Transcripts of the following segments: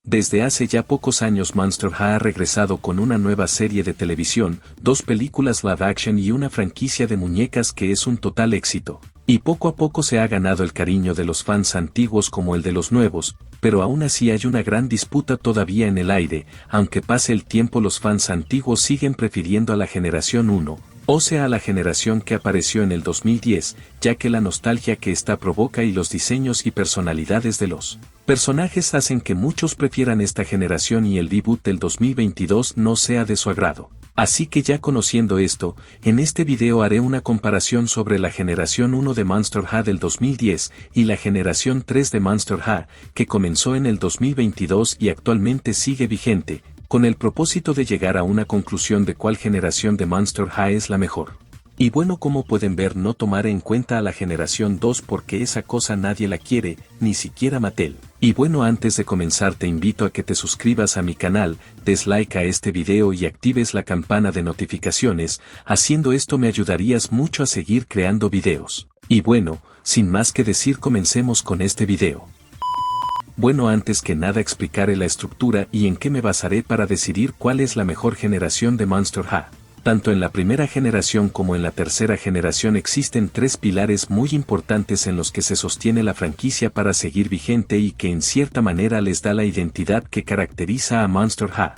Desde hace ya pocos años Monster High ha regresado con una nueva serie de televisión, 2 películas live action y una franquicia de muñecas que es un total éxito. Y poco a poco se ha ganado el cariño de los fans antiguos como el de los nuevos, pero aún así hay una gran disputa todavía en el aire, aunque pase el tiempo los fans antiguos siguen prefiriendo a la generación 1, o sea a la generación que apareció en el 2010, ya que la nostalgia que esta provoca y los diseños y personalidades de los personajes hacen que muchos prefieran esta generación y el reboot del 2022 no sea de su agrado. Así que ya conociendo esto, en este video haré una comparación sobre la generación 1 de Monster High del 2010 y la generación 3 de Monster High, que comenzó en el 2022 y actualmente sigue vigente, con el propósito de llegar a una conclusión de cuál generación de Monster High es la mejor. Y bueno, como pueden ver, no tomaré en cuenta a la generación 2 porque esa cosa nadie la quiere, ni siquiera Mattel. Y bueno, antes de comenzar te invito a que te suscribas a mi canal, des like a este video y actives la campana de notificaciones, haciendo esto me ayudarías mucho a seguir creando videos. Y bueno, sin más que decir, comencemos con este video. Bueno, antes que nada explicaré la estructura y en qué me basaré para decidir cuál es la mejor generación de Monster High. Tanto en la primera generación como en la tercera generación existen 3 pilares muy importantes en los que se sostiene la franquicia para seguir vigente y que en cierta manera les da la identidad que caracteriza a Monster High.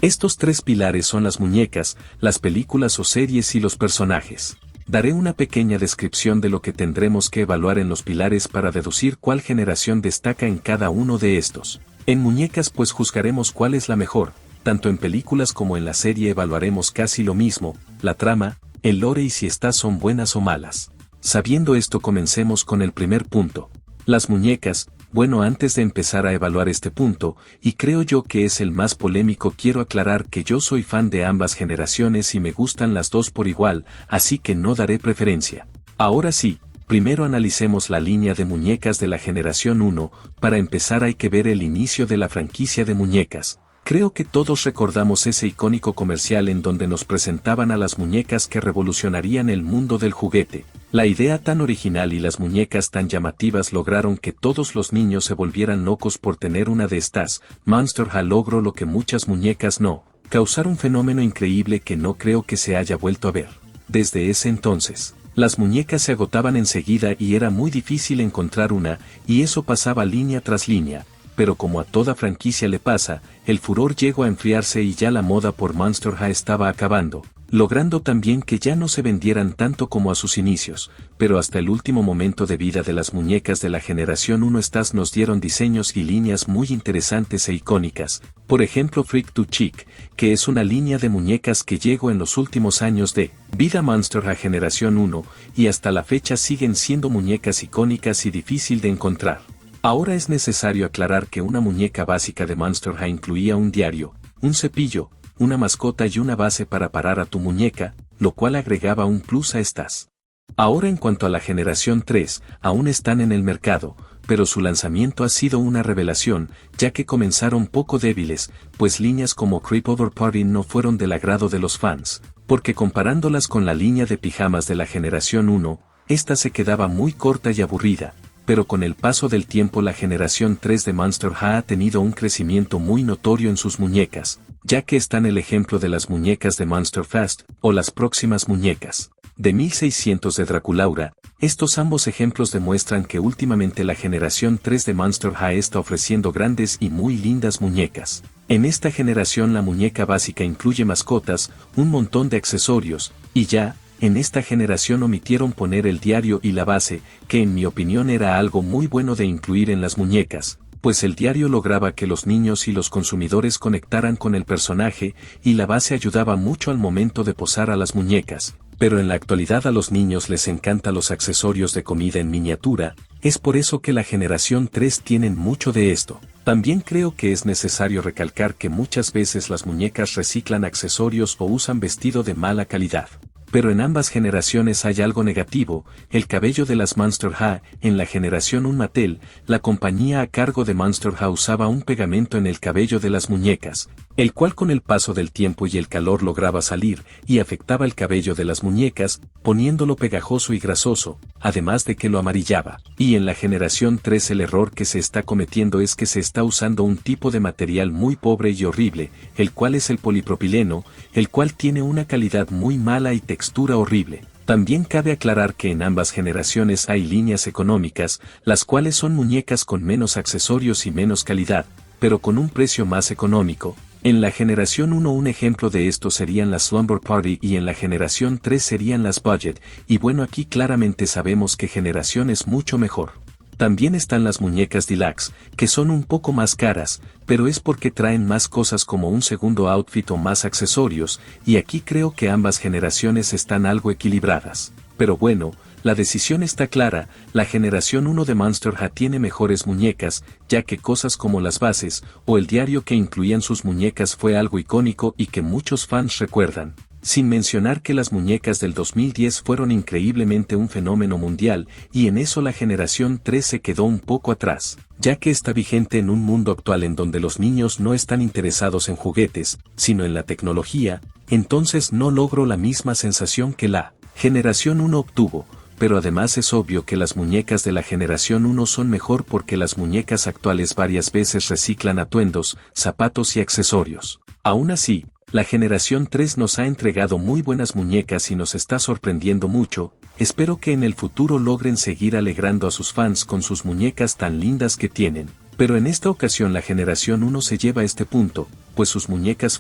Estos 3 pilares son las muñecas, las películas o series y los personajes. Daré una pequeña descripción de lo que tendremos que evaluar en los pilares para deducir cuál generación destaca en cada uno de estos. En muñecas pues juzgaremos cuál es la mejor. Tanto en películas como en la serie evaluaremos casi lo mismo, la trama, el lore y si estas son buenas o malas. Sabiendo esto, comencemos con el primer punto. Las muñecas. Bueno, antes de empezar a evaluar este punto, y creo yo que es el más polémico, quiero aclarar que yo soy fan de ambas generaciones y me gustan las dos por igual, así que no daré preferencia. Ahora sí, primero analicemos la línea de muñecas de la generación 1, para empezar hay que ver el inicio de la franquicia de muñecas. Creo que todos recordamos ese icónico comercial en donde nos presentaban a las muñecas que revolucionarían el mundo del juguete. La idea tan original y las muñecas tan llamativas lograron que todos los niños se volvieran locos por tener una de estas. Monster High logró lo que muchas muñecas no, causar un fenómeno increíble que no creo que se haya vuelto a ver. Desde ese entonces, las muñecas se agotaban enseguida y era muy difícil encontrar una, y eso pasaba línea tras línea. Pero como a toda franquicia le pasa, el furor llegó a enfriarse y ya la moda por Monster High estaba acabando, logrando también que ya no se vendieran tanto como a sus inicios, pero hasta el último momento de vida de las muñecas de la generación 1 estas nos dieron diseños y líneas muy interesantes e icónicas, por ejemplo Freak 2 Chick, que es una línea de muñecas que llegó en los últimos años de vida Monster High generación 1, y hasta la fecha siguen siendo muñecas icónicas y difícil de encontrar. Ahora es necesario aclarar que una muñeca básica de Monster High incluía un diario, un cepillo, una mascota y una base para parar a tu muñeca, lo cual agregaba un plus a estas. Ahora en cuanto a la generación 3, aún están en el mercado, pero su lanzamiento ha sido una revelación, ya que comenzaron poco débiles, pues líneas como Creepover Party no fueron del agrado de los fans, porque comparándolas con la línea de pijamas de la generación 1, esta se quedaba muy corta y aburrida. Pero con el paso del tiempo la generación 3 de Monster High ha tenido un crecimiento muy notorio en sus muñecas, ya que están el ejemplo de las muñecas de Monster Fest, o las próximas muñecas de 1600 de Draculaura. Estos ambos ejemplos demuestran que últimamente la generación 3 de Monster High está ofreciendo grandes y muy lindas muñecas. En esta generación la muñeca básica incluye mascotas, un montón de accesorios, y ya, en esta generación omitieron poner el diario y la base, que en mi opinión era algo muy bueno de incluir en las muñecas, pues el diario lograba que los niños y los consumidores conectaran con el personaje, y la base ayudaba mucho al momento de posar a las muñecas. Pero en la actualidad a los niños les encantan los accesorios de comida en miniatura, es por eso que la generación 3 tienen mucho de esto. También creo que es necesario recalcar que muchas veces las muñecas reciclan accesorios o usan vestido de mala calidad. pero en ambas generaciones hay algo negativo, el cabello de las Monster High. En la generación 1 Mattel, la compañía a cargo de Monster High usaba un pegamento en el cabello de las muñecas, el cual con el paso del tiempo y el calor lograba salir y afectaba el cabello de las muñecas, poniéndolo pegajoso y grasoso, además de que lo amarillaba. Y en la generación 3 el error que se está cometiendo es que se está usando un tipo de material muy pobre y horrible, el cual es el polipropileno, el cual tiene una calidad muy mala y textura horrible. También cabe aclarar que en ambas generaciones hay líneas económicas, las cuales son muñecas con menos accesorios y menos calidad, pero con un precio más económico. En la generación 1 un ejemplo de esto serían las Slumber Party y en la generación 3 serían las Budget, y bueno, aquí claramente sabemos que generación es mucho mejor. También están las muñecas Deluxe, que son un poco más caras, pero es porque traen más cosas como un segundo outfit o más accesorios, y aquí creo que ambas generaciones están algo equilibradas. Pero bueno, la decisión está clara, la generación 1 de Monster High tiene mejores muñecas, ya que cosas como las bases, o el diario que incluían sus muñecas fue algo icónico y que muchos fans recuerdan. Sin mencionar que las muñecas del 2010 fueron increíblemente un fenómeno mundial, y en eso la generación 3 se quedó un poco atrás, ya que está vigente en un mundo actual en donde los niños no están interesados en juguetes, sino en la tecnología, entonces no logro la misma sensación que la generación 1 obtuvo. Pero además es obvio que las muñecas de la generación 1 son mejor porque las muñecas actuales varias veces reciclan atuendos, zapatos y accesorios. Aún así, la generación 3 nos ha entregado muy buenas muñecas y nos está sorprendiendo mucho. Espero que en el futuro logren seguir alegrando a sus fans con sus muñecas tan lindas que tienen. Pero en esta ocasión la generación 1 se lleva este punto, pues sus muñecas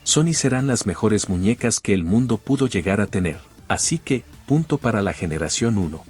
son y serán las mejores muñecas que el mundo pudo llegar a tener. Así que, punto para la generación 1.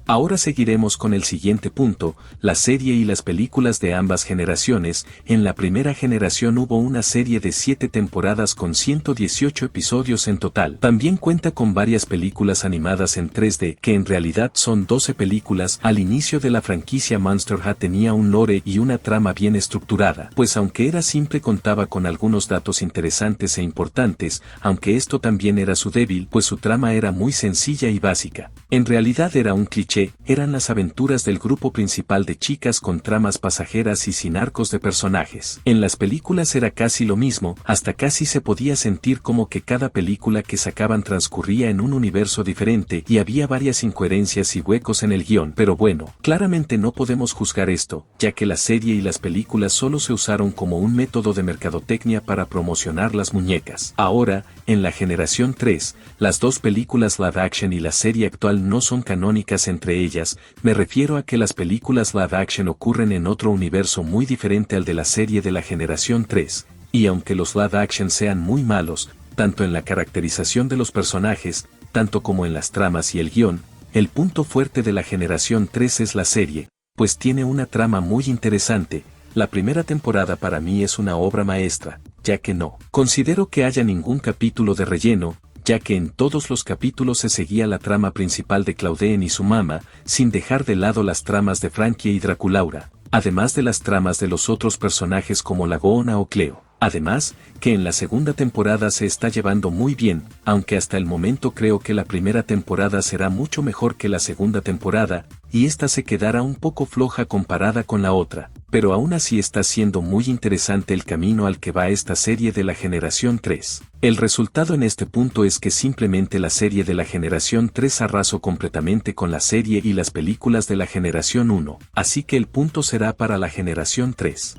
Ahora seguiremos con el siguiente punto, la serie y las películas de ambas generaciones. En la primera generación hubo una serie de 7 temporadas con 118 episodios en total. También cuenta con varias películas animadas en 3D, que en realidad son 12 películas. Al inicio de la franquicia Monster High tenía un lore y una trama bien estructurada, pues aunque era simple contaba con algunos datos interesantes e importantes, aunque esto también era su débil, pues su trama era muy sencilla y básica. En realidad era un cliché. Eran las aventuras del grupo principal de chicas con tramas pasajeras y sin arcos de personajes. En las películas era casi lo mismo, hasta casi se podía sentir como que cada película que sacaban transcurría en un universo diferente y había varias incoherencias y huecos en el guión. Pero bueno, claramente no podemos juzgar esto, ya que la serie y las películas solo se usaron como un método de mercadotecnia para promocionar las muñecas. Ahora, en la generación 3, las dos películas live action y la serie actual no son canónicas entre ellas, me refiero a que las películas live action ocurren en otro universo muy diferente al de la serie de la generación 3, y aunque los live action sean muy malos, tanto en la caracterización de los personajes, tanto como en las tramas y el guión, el punto fuerte de la generación 3 es la serie, pues tiene una trama muy interesante. La primera temporada para mí es una obra maestra, ya que no considero que haya ningún capítulo de relleno, ya que en todos los capítulos se seguía la trama principal de Claudine y su mamá, sin dejar de lado las tramas de Frankie y Draculaura, además de las tramas de los otros personajes como la Goona o Cleo. Además, que en la segunda temporada se está llevando muy bien, aunque hasta el momento creo que la primera temporada será mucho mejor que la segunda temporada, y esta se quedará un poco floja comparada con la otra, pero aún así está siendo muy interesante el camino al que va esta serie de la generación 3. El resultado en este punto es que simplemente la serie de la generación 3 arrasó completamente con la serie y las películas de la generación 1, así que el punto será para la generación 3.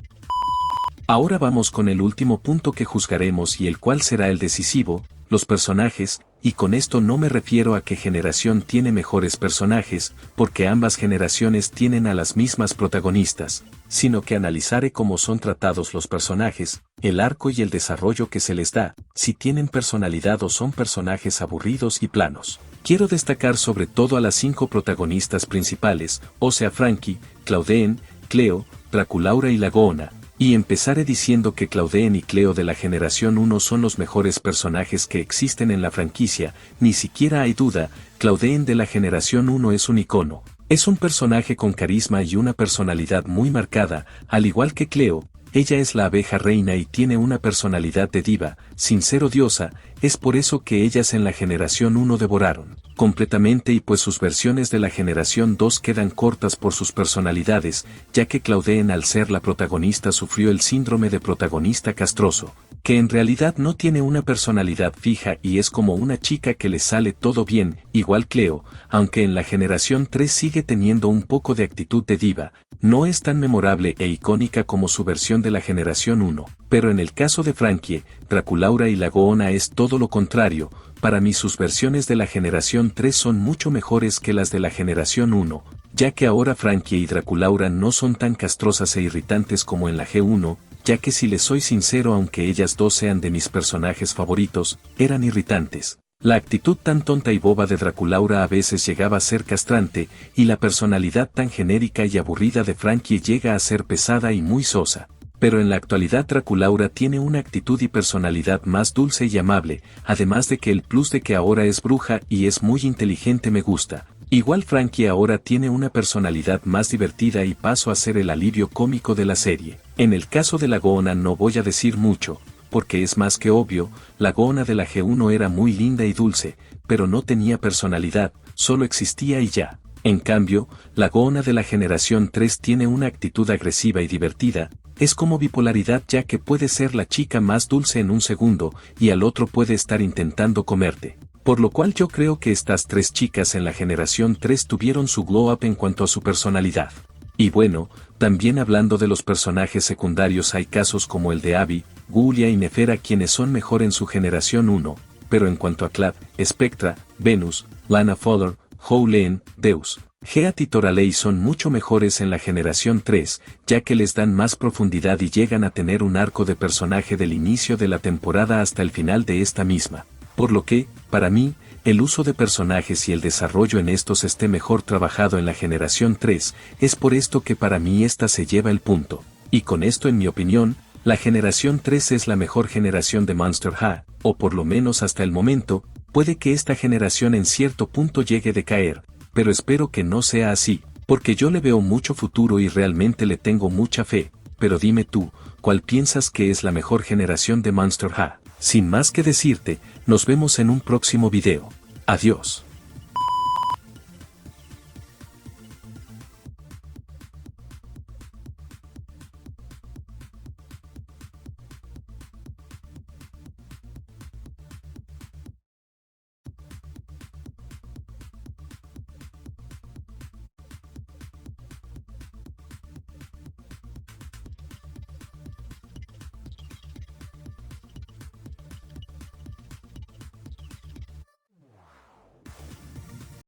Ahora vamos con el último punto que juzgaremos y el cual será el decisivo, los personajes, y con esto no me refiero a qué generación tiene mejores personajes, porque ambas generaciones tienen a las mismas protagonistas, sino que analizaré cómo son tratados los personajes, el arco y el desarrollo que se les da, si tienen personalidad o son personajes aburridos y planos. Quiero destacar sobre todo a las 5 protagonistas principales, o sea Frankie, Claudine, Cleo, Draculaura y la Goona. Y empezaré diciendo que Claudine y Cleo de la generación 1 son los mejores personajes que existen en la franquicia, ni siquiera hay duda, Claudine de la generación 1 es un icono. Es un personaje con carisma y una personalidad muy marcada, al igual que Cleo, ella es la abeja reina y tiene una personalidad de diva, sin ser odiosa, es por eso que ellas en la generación 1 devoraron completamente y pues sus versiones de la generación 2 quedan cortas por sus personalidades, ya que Claudine al ser la protagonista sufrió el síndrome de protagonista castroso, que en realidad no tiene una personalidad fija y es como una chica que le sale todo bien, igual Cleo, aunque en la generación 3 sigue teniendo un poco de actitud de diva, no es tan memorable e icónica como su versión de la generación 1, pero en el caso de Frankie, Draculaura y la Goona es todo lo contrario. Para mí sus versiones de la generación 3 son mucho mejores que las de la generación 1, ya que ahora Frankie y Draculaura no son tan castrosas e irritantes como en la G1, ya que si les soy sincero aunque ellas dos sean de mis personajes favoritos, eran irritantes. La actitud tan tonta y boba de Draculaura a veces llegaba a ser castrante, y la personalidad tan genérica y aburrida de Frankie llega a ser pesada y muy sosa. Pero en la actualidad Draculaura tiene una actitud y personalidad más dulce y amable, además de que el plus de que ahora es bruja y es muy inteligente me gusta. Igual Frankie ahora tiene una personalidad más divertida y paso a ser el alivio cómico de la serie. En el caso de la Goona no voy a decir mucho, porque es más que obvio, la Goona de la G1 era muy linda y dulce, pero no tenía personalidad, solo existía y ya. En cambio, la Goona de la generación 3 tiene una actitud agresiva y divertida, es como bipolaridad ya que puede ser la chica más dulce en un segundo y al otro puede estar intentando comerte. Por lo cual yo creo que estas tres chicas en la generación 3 tuvieron su glow up en cuanto a su personalidad. Y bueno, también hablando de los personajes secundarios hay casos como el de Abby, Julia y Nefera quienes son mejor en su generación 1, pero en cuanto a Clad, Spectra, Venus, Lana Fuller, Howlene, Deus, Heat y Toralei son mucho mejores en la generación 3, ya que les dan más profundidad y llegan a tener un arco de personaje del inicio de la temporada hasta el final de esta misma. Por lo que, para mí, el uso de personajes y el desarrollo en estos esté mejor trabajado en la generación 3, es por esto que para mí esta se lleva el punto. Y con esto en mi opinión, la generación 3 es la mejor generación de Monster High, o por lo menos hasta el momento, puede que esta generación en cierto punto llegue a decaer, pero espero que no sea así, porque yo le veo mucho futuro y realmente le tengo mucha fe, pero dime tú, ¿cuál piensas que es la mejor generación de Monster High? Sin más que decirte, nos vemos en un próximo video. Adiós.